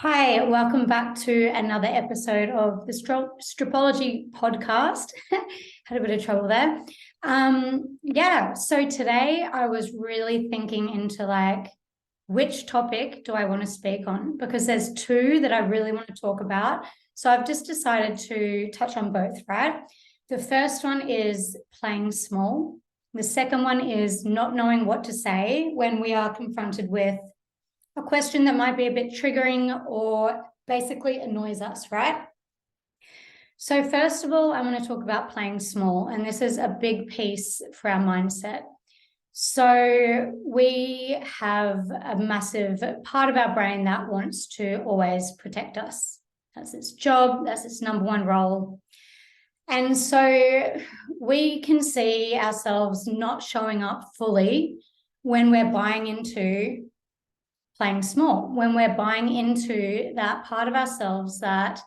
Hi, welcome back to another episode of the Stripology podcast. Had a bit of trouble there. So today I was really thinking into which topic do I want to speak on, because there's two that I really want to talk about. So I've just decided to touch on both, right? The first one is playing small. The second one is not knowing what to say when we are confronted with a question that might be a bit triggering or basically annoys us, right? So first of all, I want to talk about playing small, and this is a big piece for our mindset. So we have a massive part of our brain that wants to always protect us. That's its job, that's its number one role. And so we can see ourselves not showing up fully when we're buying into playing small, when we're buying into that part of ourselves that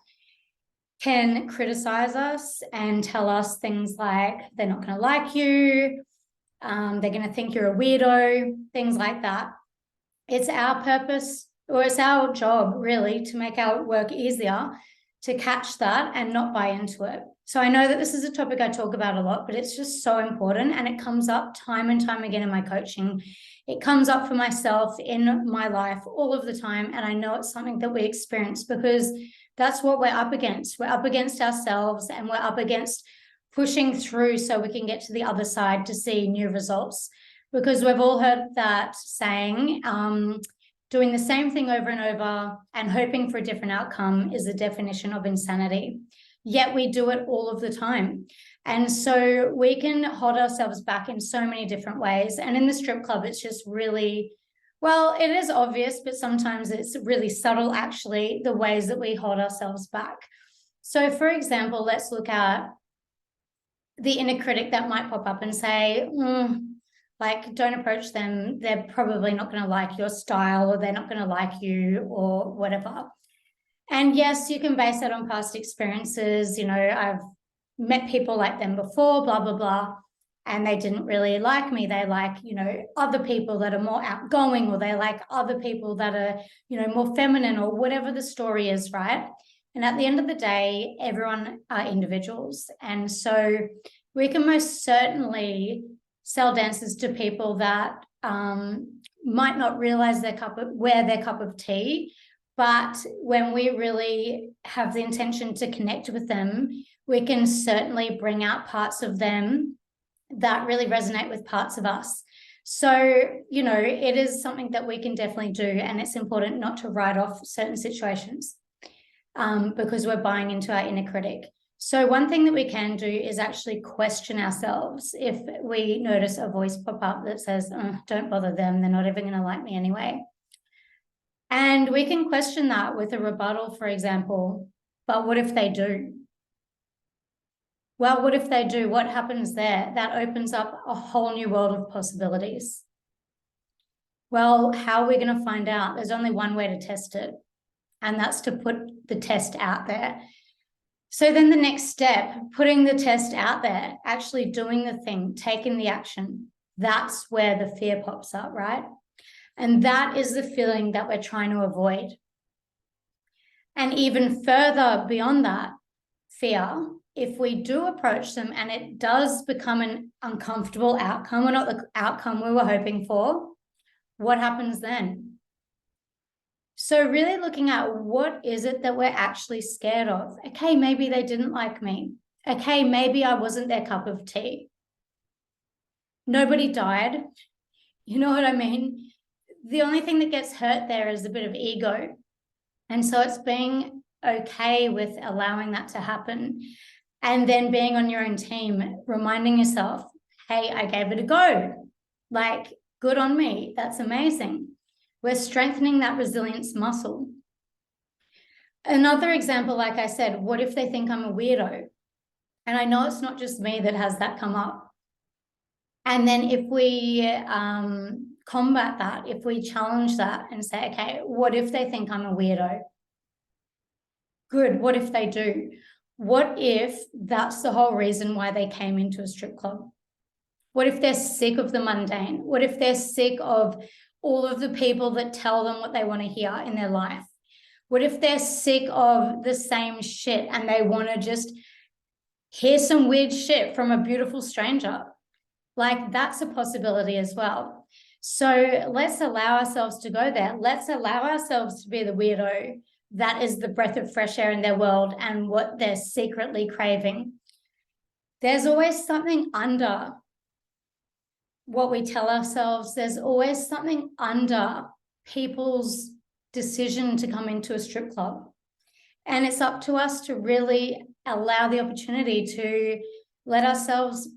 can criticize us and tell us things like they're not going to like you, they're going to think you're a weirdo, things like that. It's our purpose, or it's our job really, to make our work easier to catch that and not buy into it. So I know that this is a topic I talk about a lot, but it's just so important, and it comes up time and time again in my coaching. It comes up for myself in my life all of the time, and I know it's something that we experience because that's what we're up against. We're up against ourselves, and we're up against pushing through so we can get to the other side to see new results. Because we've all heard that saying, doing the same thing over and over and hoping for a different outcome is the definition of insanity. Yet we do it all of the time. And so we can hold ourselves back in so many different ways. And in the strip club, it's just really, well, it is obvious, but sometimes it's really subtle, actually, the ways that we hold ourselves back. So for example, let's look at the inner critic that might pop up and say, don't approach them. They're probably not going to like your style, or they're not going to like you, or whatever. And yes, you can base that on past experiences. You know, I've met people like them before, blah, blah, blah, and they didn't really like me. They like, other people that are more outgoing, or they like other people that are, more feminine, or whatever the story is, right? And at the end of the day, everyone are individuals. And so we can most certainly sell dances to people that might not realize their cup of tea. But when we really have the intention to connect with them, we can certainly bring out parts of them that really resonate with parts of us. So, it is something that we can definitely do. And it's important not to write off certain situations because we're buying into our inner critic. So one thing that we can do is actually question ourselves. If we notice a voice pop up that says, don't bother them, they're not even going to like me anyway. And we can question that with a rebuttal, for example. But what if they do? Well, what if they do? What happens there? That opens up a whole new world of possibilities. Well, how are we going to find out? There's only one way to test it, and that's to put the test out there. So then the next step, putting the test out there, actually doing the thing, taking the action, that's where the fear pops up, right? And that is the feeling that we're trying to avoid. And even further beyond that fear, if we do approach them and it does become an uncomfortable outcome, or not the outcome we were hoping for, what happens then? So really looking at what is it that we're actually scared of. Okay, maybe they didn't like me. Okay, maybe I wasn't their cup of tea. Nobody died. You know what I mean? The only thing that gets hurt there is a bit of ego. And so it's being okay with allowing that to happen. And then being on your own team, reminding yourself, hey, I gave it a go. Good on me. That's amazing. We're strengthening that resilience muscle. Another example, like I said, what if they think I'm a weirdo? And I know it's not just me that has that come up. And then if we combat that, if we challenge that and say, okay, what if they think I'm a weirdo? Good. What if they do? What if that's the whole reason why they came into a strip club? What if they're sick of the mundane? What if they're sick of all of the people that tell them what they want to hear in their life? What if they're sick of the same shit and they want to just hear some weird shit from a beautiful stranger? Like, that's a possibility as well. So let's allow ourselves to go there. Let's allow ourselves to be the weirdo that is the breath of fresh air in their world and what they're secretly craving. There's always something under what we tell ourselves. There's always something under people's decision to come into a strip club. And it's up to us to really allow the opportunity to let ourselves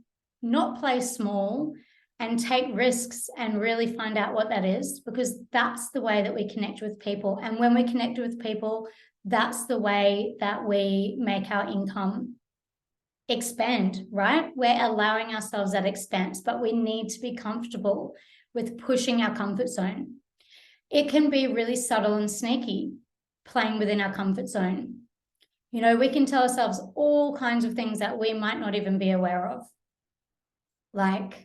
not play small and take risks and really find out what that is, because that's the way that we connect with people. And when we connect with people, that's the way that we make our income expand, right? We're allowing ourselves that expanse, but we need to be comfortable with pushing our comfort zone. It can be really subtle and sneaky, playing within our comfort zone. You know, we can tell ourselves all kinds of things that we might not even be aware of. Like,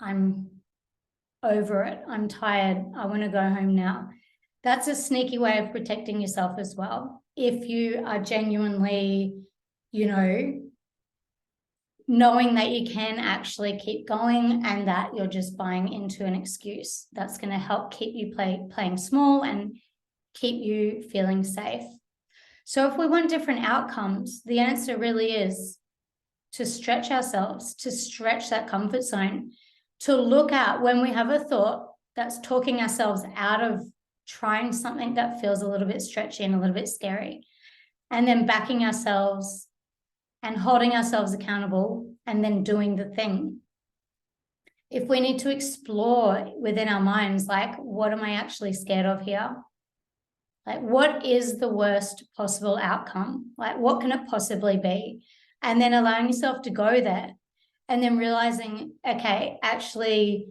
I'm over it. I'm tired. I want to go home now. That's a sneaky way of protecting yourself as well. If you are genuinely, you know, knowing that you can actually keep going and that you're just buying into an excuse, that's going to help keep you playing small and keep you feeling safe. So if we want different outcomes, the answer really is to stretch ourselves, to stretch that comfort zone, to look at when we have a thought that's talking ourselves out of trying something that feels a little bit stretchy and a little bit scary, and then backing ourselves and holding ourselves accountable and then doing the thing. If we need to explore within our minds, like, what am I actually scared of here? Like, what is the worst possible outcome? Like, what can it possibly be? And then allowing yourself to go there and then realizing, okay, actually,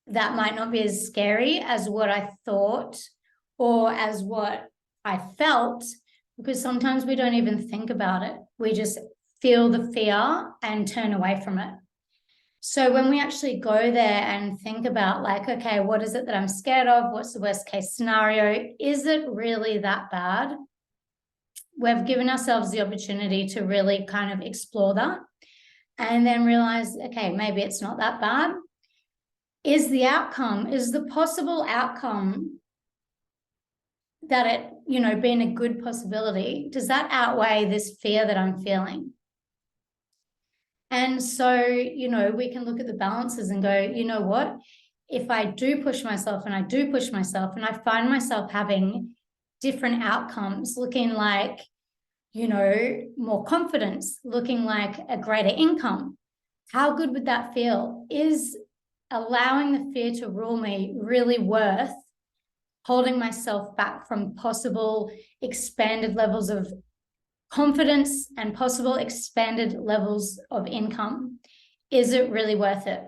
that might not be as scary as what I thought or as what I felt, because sometimes we don't even think about it. We just feel the fear and turn away from it. So when we actually go there and think about, like, okay, what is it that I'm scared of? What's the worst case scenario? Is it really that bad? We've given ourselves the opportunity to really kind of explore that and then realize, okay, maybe it's not that bad. Is the possible outcome that it, you know, being a good possibility, does that outweigh this fear that I'm feeling? And so, you know, we can look at the balances and go, you know what, if I do push myself and I do push myself and I find myself having different outcomes, looking like, you know, more confidence, looking like a greater income, how good would that feel? Is allowing the fear to rule me really worth holding myself back from possible expanded levels of confidence and possible expanded levels of income? Is it really worth it?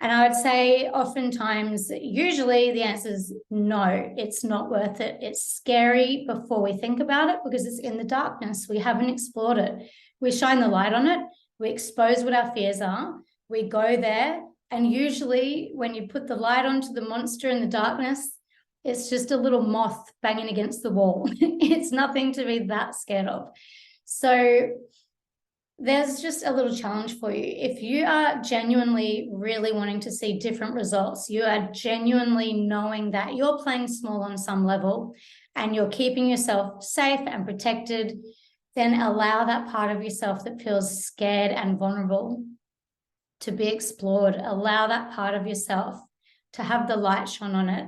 And I would say oftentimes, usually the answer is no, it's not worth it. It's scary before we think about it because it's in the darkness. We haven't explored it. We shine the light on it. We expose what our fears are. We go there. And usually when you put the light onto the monster in the darkness, it's just a little moth banging against the wall. It's nothing to be that scared of. So there's just a little challenge for you. If you are genuinely really wanting to see different results, you are genuinely knowing that you're playing small on some level and you're keeping yourself safe and protected, then allow that part of yourself that feels scared and vulnerable to be explored. Allow that part of yourself to have the light shone on it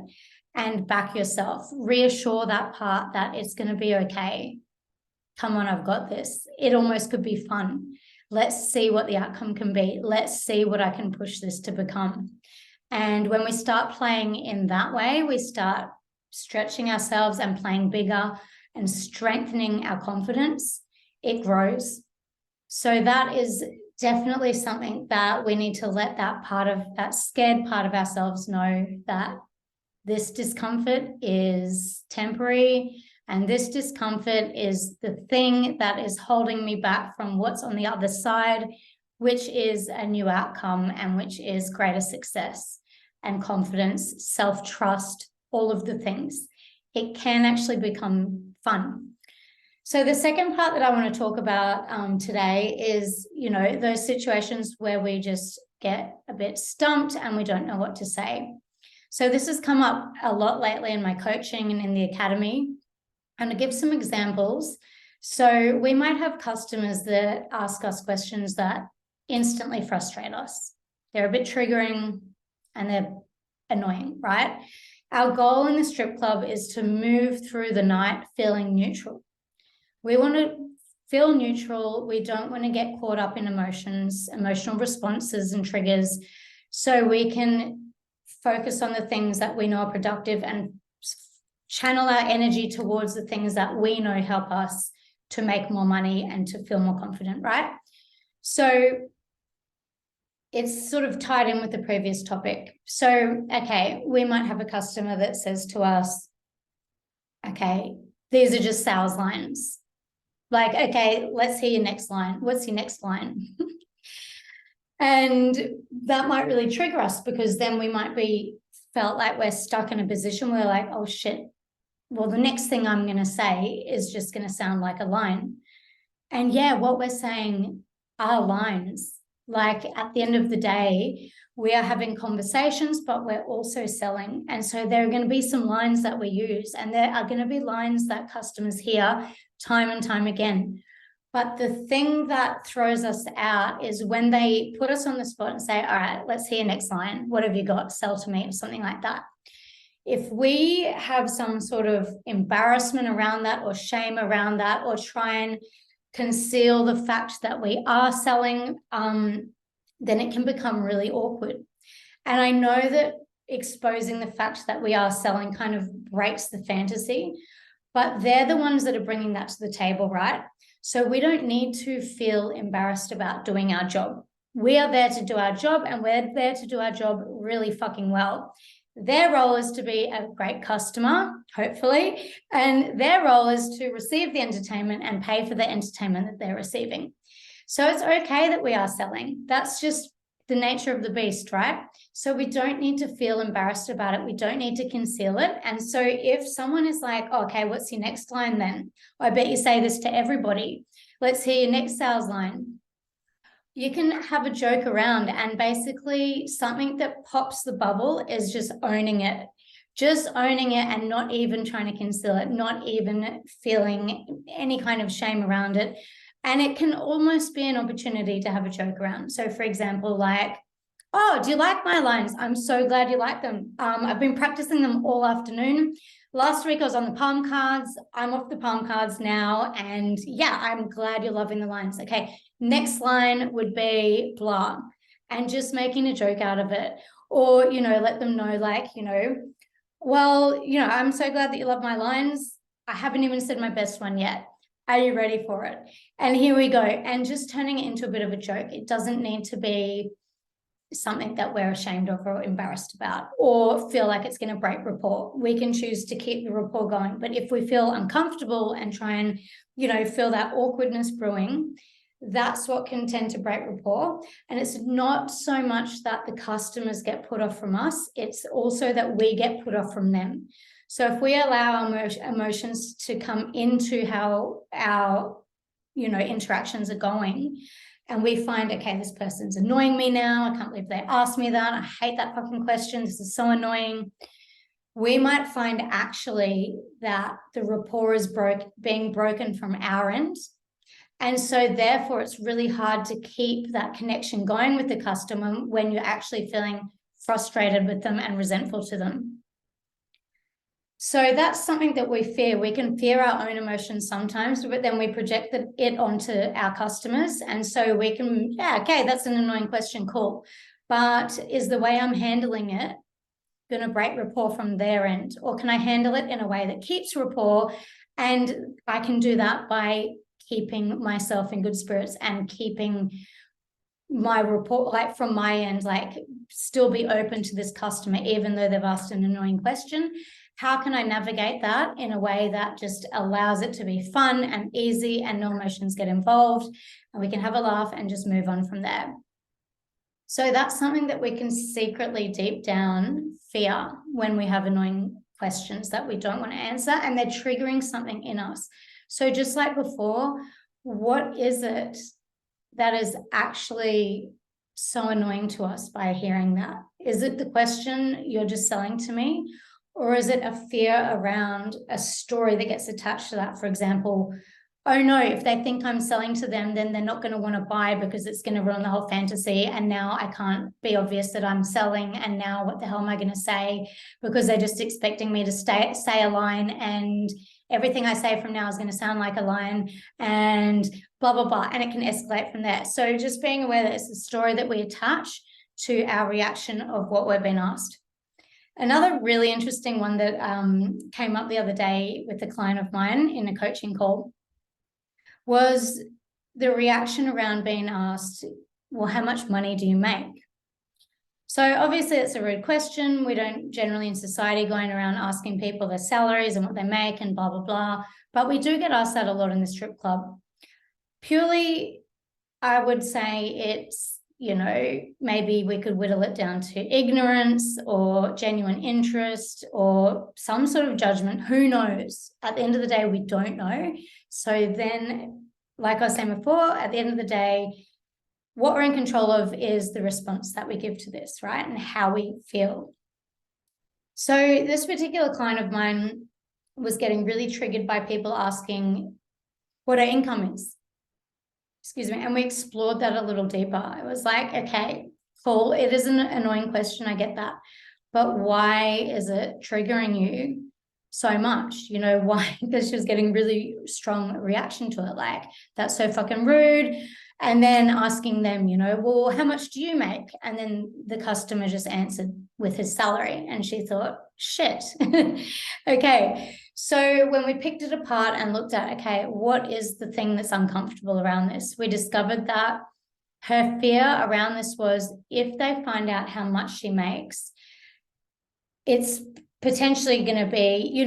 and back yourself. Reassure that part that it's going to be okay. Come on, I've got this. It almost could be fun. Let's see what the outcome can be. Let's see what I can push this to become. And when we start playing in that way, we start stretching ourselves and playing bigger and strengthening our confidence. It grows. So that is definitely something that we need to let that scared part of ourselves know, that this discomfort is temporary. And this discomfort is the thing that is holding me back from what's on the other side, which is a new outcome and which is greater success and confidence, self-trust, all of the things. it can actually become fun. So the second part that I want to talk about today is, those situations where we just get a bit stumped and we don't know what to say. So this has come up a lot lately in my coaching and in the academy. And to give some examples, so we might have customers that ask us questions that instantly frustrate us. They're a bit triggering and they're annoying, right? Our goal in the strip club is to move through the night feeling neutral. We want to feel neutral. We don't want to get caught up in emotions, emotional responses and triggers. So we can focus on the things that we know are productive and channel our energy towards the things that we know help us to make more money and to feel more confident, right? So it's sort of tied in with the previous topic. So, okay, we might have a customer that says to us, okay, these are just sales lines. Like, okay, let's hear your next line. What's your next line? And that might really trigger us, because then we might be felt like we're stuck in a position where we're like, oh shit, well, the next thing I'm going to say is just going to sound like a line. And yeah, what we're saying are lines. Like, at the end of the day, we are having conversations, but we're also selling. And so there are going to be some lines that we use, and there are going to be lines that customers hear time and time again. But the thing that throws us out is when they put us on the spot and say, all right, let's hear your next line. What have you got? Sell to me, or something like that. If we have some sort of embarrassment around that, or shame around that, or try and conceal the fact that we are selling, then it can become really awkward. And I know that exposing the fact that we are selling kind of breaks the fantasy, but they're the ones that are bringing that to the table, right? So we don't need to feel embarrassed about doing our job. We are there to do our job, and we're there to do our job really fucking well. Their role is to be a great customer, hopefully, and their role is to receive the entertainment and pay for the entertainment that they're receiving. So it's okay that we are selling. That's just the nature of the beast, right? So we don't need to feel embarrassed about it. We don't need to conceal it. And so if someone is like, oh, okay, what's your next line then? I bet you say this to everybody. Let's hear your next sales line. You can have a joke around, and basically something that pops the bubble is just owning it. Just owning it and not even trying to conceal it, not even feeling any kind of shame around it. And it can almost be an opportunity to have a joke around. So for example, like, oh, do you like my lines? I'm so glad you like them. I've been practicing them all afternoon. Last week I was on the palm cards. I'm off the palm cards now. And yeah, I'm glad you're loving the lines. Okay, next line would be blah. And just making a joke out of it. Or, let them know, like, well, I'm so glad that you love my lines. I haven't even said my best one yet. Are you ready for it? And here we go. And just turning it into a bit of a joke. It doesn't need to be something that we're ashamed of or embarrassed about, or feel like it's going to break rapport. We can choose to keep the rapport going. But if we feel uncomfortable and try and, feel that awkwardness brewing, that's what can tend to break rapport. And it's not so much that the customers get put off from us. It's also that we get put off from them. So if we allow our emotions to come into how our, interactions are going, and we find, okay, this person's annoying me now. I can't believe they asked me that. I hate that fucking question. This is so annoying. We might find actually that the rapport is being broken from our end. And so therefore it's really hard to keep that connection going with the customer when you're actually feeling frustrated with them and resentful to them. So that's something that we fear. We can fear our own emotions sometimes, but then we project it onto our customers. And so we can, yeah, okay, that's an annoying question, cool. But is the way I'm handling it going to break rapport from their end? Or can I handle it in a way that keeps rapport? And I can do that by keeping myself in good spirits and keeping my rapport, like from my end, like still be open to this customer, even though they've asked an annoying question. How can I navigate that in a way that just allows it to be fun and easy and no emotions get involved, and we can have a laugh and just move on from there? So that's something that we can secretly deep down fear when we have annoying questions that we don't want to answer, and they're triggering something in us. So just like before, what is it that is actually so annoying to us by hearing that? Is it the question you're just selling to me? Or is it a fear around a story that gets attached to that? For example, oh no, if they think I'm selling to them, then they're not going to want to buy because it's going to ruin the whole fantasy. And now I can't be obvious that I'm selling. And now what the hell am I going to say? Because they're just expecting me to say a line, and everything I say from now is going to sound like a line, and blah, blah, blah. And it can escalate from there. So just being aware that it's a story that we attach to our reaction of what we're being asked. Another really interesting one that came up the other day with a client of mine in a coaching call was the reaction around being asked, well, how much money do you make? So obviously it's a rude question. We don't generally in society going around asking people their salaries and what they make and blah, blah, blah. But we do get asked that a lot in the strip club. Purely, I would say it's, maybe we could whittle it down to ignorance or genuine interest or some sort of judgment. Who knows? At the end of the day, we don't know. So then, like I was saying before, at the end of the day, what we're in control of is the response that we give to this, right? And how we feel. So this particular client of mine was getting really triggered by people asking what her income is. Excuse me. And we explored that a little deeper. It was like, okay, cool. It is an annoying question. I get that. But why is it triggering you so much? Why? Because she was getting really strong reaction to it. Like, that's so fucking rude. And then asking them, well, how much do you make? And then the customer just answered with his salary. And she thought, shit. Okay. So when we picked it apart and looked at, okay, what is the thing that's uncomfortable around this? We discovered that her fear around this was if they find out how much she makes, it's potentially going to be,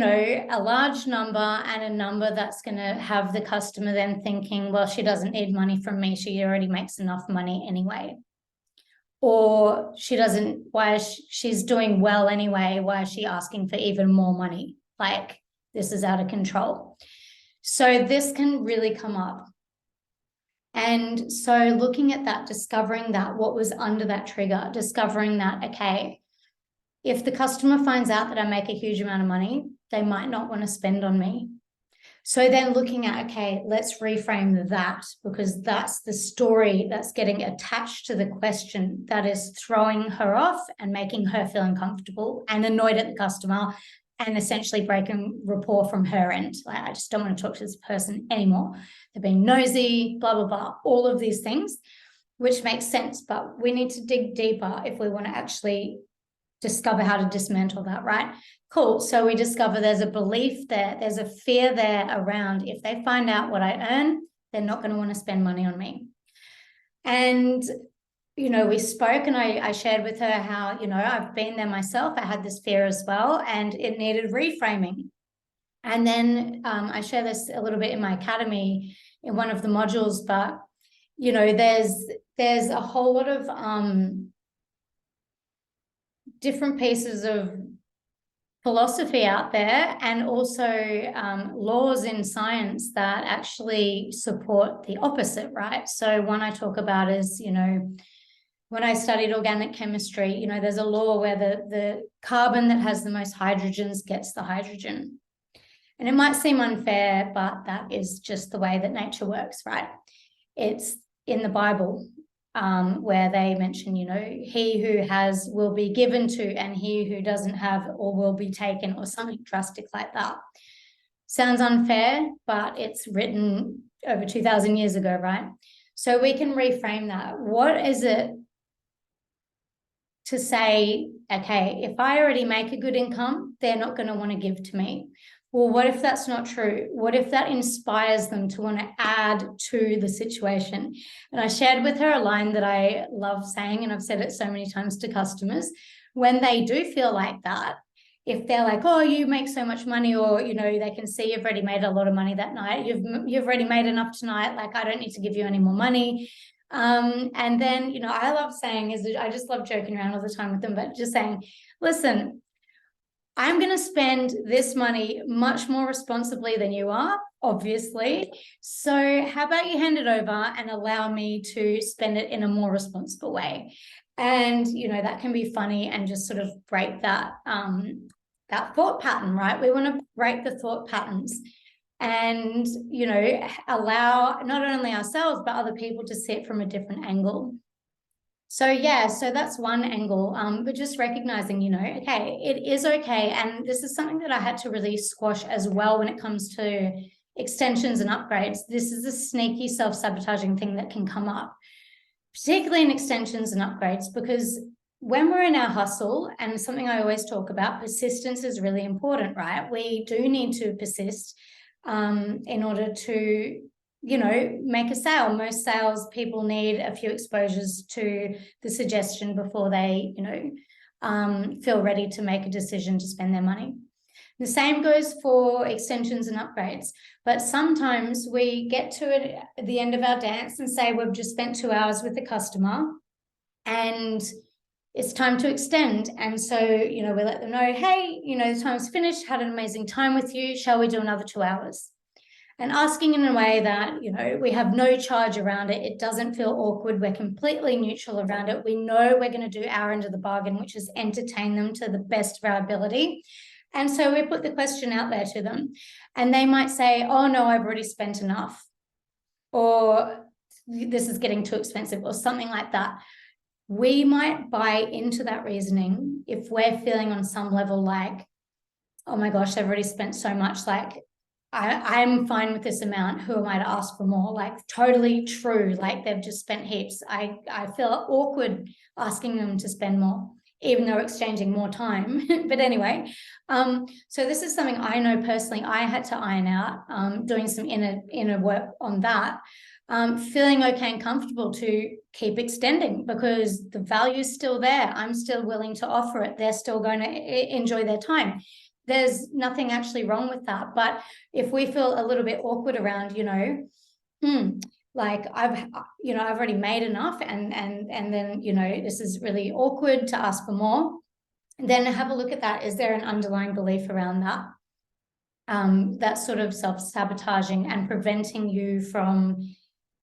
a large number and a number that's going to have the customer then thinking, well, she doesn't need money from me. She already makes enough money anyway. Or she's doing well anyway. Why is she asking for even more money? Like, this is out of control. So this can really come up. And so looking at that, discovering that what was under that trigger, discovering that, okay, if the customer finds out that I make a huge amount of money, they might not want to spend on me. So then looking at, okay, let's reframe that, because that's the story that's getting attached to the question that is throwing her off and making her feel uncomfortable and annoyed at the customer and essentially breaking rapport from her end. Like, I just don't want to talk to this person anymore. They're being nosy, blah, blah, blah, all of these things, which makes sense. But we need to dig deeper if we want to actually discover how to dismantle that, right? Cool. So we discover there's a belief there, there's a fear there around if they find out what I earn, they're not going to want to spend money on me. And we spoke and I shared with her how, I've been there myself. I had this fear as well, and it needed reframing. And then I share this a little bit in my academy in one of the modules, but, there's a whole lot of different pieces of philosophy out there, and also laws in science that actually support the opposite, right? So one I talk about is, when I studied organic chemistry, there's a law where the carbon that has the most hydrogens gets the hydrogen. And it might seem unfair, but that is just the way that nature works, right? It's in the Bible where they mention, he who has will be given to, and he who doesn't have or will be taken, or something drastic like that. Sounds unfair, but it's written over 2,000 years ago, right? So we can reframe that. What is it to say, okay, if I already make a good income, they're not going to want to give to me? Well, what if that's not true? What if that inspires them to want to add to the situation? And I shared with her a line that I love saying, and I've said it so many times to customers. When they do feel like that, if they're like, oh, you make so much money, or, they can see you've already made a lot of money that night, you've already made enough tonight, like, I don't need to give you any more money. And then, I love saying I just love joking around all the time with them, but just saying, listen, I'm going to spend this money much more responsibly than you are, obviously. So how about you hand it over and allow me to spend it in a more responsible way? And, that can be funny and just sort of break that, that thought pattern, right? We want to break the thought patterns and, allow not only ourselves, but other people to see it from a different angle. So that's one angle, but just recognizing, okay, it is okay. And this is something that I had to really squash as well when it comes to extensions and upgrades. This is a sneaky self-sabotaging thing that can come up, particularly in extensions and upgrades, because when we're in our hustle, and something I always talk about, persistence is really important, right? We do need to persist in order to make a sale. Most sales people need a few exposures to the suggestion before they, feel ready to make a decision to spend their money. The same goes for extensions and upgrades. But sometimes we get to it at the end of our dance and say we've just spent 2 hours with the customer and it's time to extend. And so, we let them know, hey, the time's finished, had an amazing time with you. Shall we do another 2 hours? And asking in a way that, we have no charge around it. It doesn't feel awkward. We're completely neutral around it. We know we're going to do our end of the bargain, which is entertain them to the best of our ability. And so we put the question out there to them. And they might say, oh, no, I've already spent enough. Or this is getting too expensive or something like that. We might buy into that reasoning if we're feeling on some level like, oh my gosh, they've already spent so much, like, I'm fine with this amount. Who am I to ask for more? Like, totally true. Like, they've just spent heaps. I feel awkward asking them to spend more, even though exchanging more time. But anyway, so this is something I know personally I had to iron out, doing some inner work on that, feeling okay and comfortable to keep extending because the value is still there. I'm still willing to offer it. They're still going to enjoy their time. There's nothing actually wrong with that. But if we feel a little bit awkward around, like I've already made enough and then, this is really awkward to ask for more, then have a look at that. Is there an underlying belief around that? That sort of self-sabotaging and preventing you from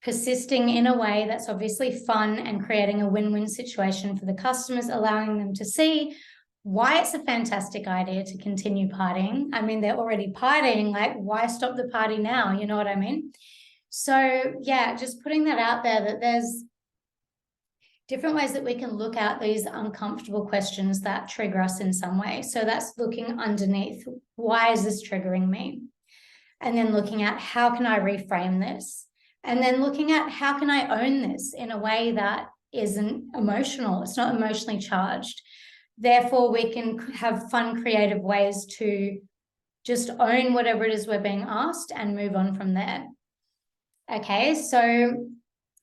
persisting in a way that's obviously fun and creating a win-win situation for the customers, allowing them to see why it's a fantastic idea to continue partying. I mean, they're already partying, like, why stop the party now? You know what I mean? So yeah, just putting that out there, that there's different ways that we can look at these uncomfortable questions that trigger us in some way. So that's looking underneath, why is this triggering me? And then looking at how can I reframe this? And then looking at how can I own this in a way that isn't emotional, it's not emotionally charged. Therefore, we can have fun, creative ways to just own whatever it is we're being asked and move on from there. Okay, so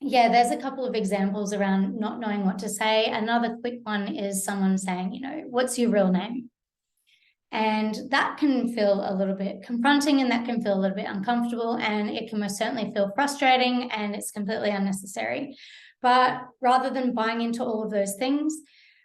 yeah, there's a couple of examples around not knowing what to say. Another quick one is someone saying, what's your real name? And that can feel a little bit confronting and that can feel a little bit uncomfortable and it can most certainly feel frustrating and it's completely unnecessary. But rather than buying into all of those things,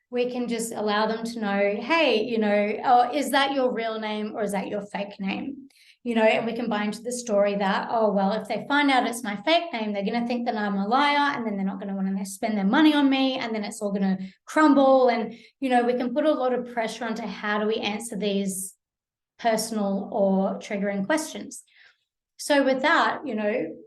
we can just allow them to know, hey, oh, is that your real name or is that your fake name? And we can buy into the story that, oh, well, if they find out it's my fake name, they're going to think that I'm a liar and then they're not going to want to spend their money on me and then it's all going to crumble. And, we can put a lot of pressure onto how do we answer these personal or triggering questions. So with that,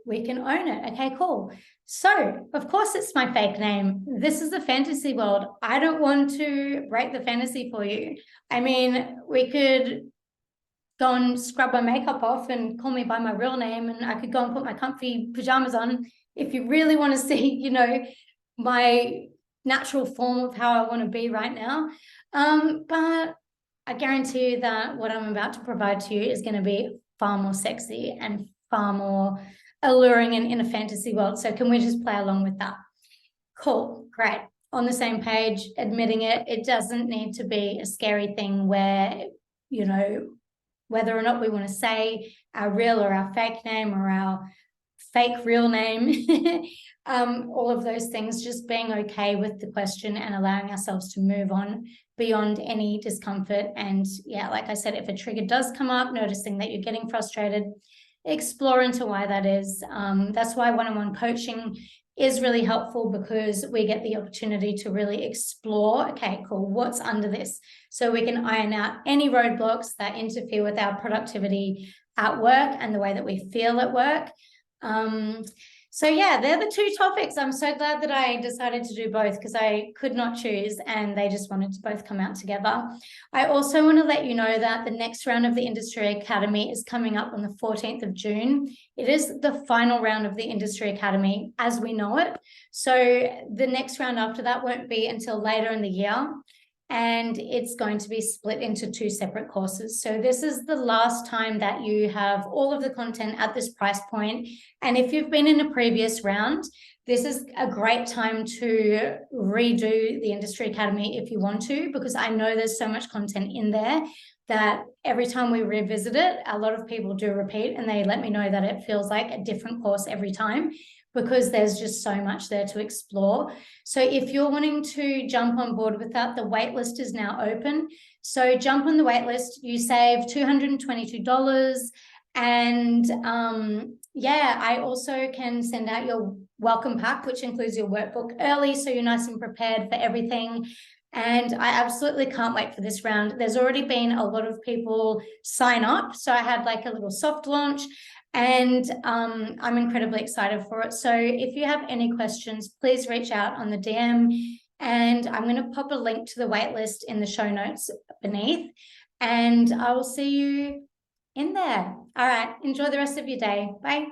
we can own it. Okay, cool. So, of course, it's my fake name. This is the fantasy world. I don't want to break the fantasy for you. I mean, we could go and scrub my makeup off and call me by my real name, and I could go and put my comfy pajamas on if you really want to see, my natural form of how I want to be right now. But I guarantee you that what I'm about to provide to you is going to be far more sexy and far more alluring and in a fantasy world. So can we just play along with that? Cool, great. On the same page, admitting it, it doesn't need to be a scary thing where, whether or not we want to say our real or our fake name or our fake real name, all of those things, just being okay with the question and allowing ourselves to move on beyond any discomfort. And yeah, like I said, if a trigger does come up, noticing that you're getting frustrated, explore into why that is. That's why one-on-one coaching is really helpful, because we get the opportunity to really explore, okay, cool, what's under this? So we can iron out any roadblocks that interfere with our productivity at work and the way that we feel at work. So yeah, they're the two topics. I'm so glad that I decided to do both, because I could not choose and they just wanted to both come out together. I also want to let you know that the next round of the Industry Academy is coming up on the 14th of June. It is the final round of the Industry Academy as we know it. So the next round after that won't be until later in the year. And it's going to be split into 2 separate courses. So this is the last time that you have all of the content at this price point. And if you've been in a previous round, this is a great time to redo the Industry Academy if you want to, because I know there's so much content in there that every time we revisit it, a lot of people do repeat, and they let me know that it feels like a different course every time, because there's just so much there to explore. So if you're wanting to jump on board with that, the waitlist is now open. So jump on the waitlist, you save $222. And yeah, I also can send out your welcome pack, which includes your workbook early, so you're nice and prepared for everything. And I absolutely can't wait for this round. There's already been a lot of people sign up. So I had like a little soft launch, and I'm incredibly excited for it. So if you have any questions, please reach out on the DM, and I'm going to pop a link to the waitlist in the show notes beneath, and I will see you in there. All right, enjoy the rest of your day. Bye.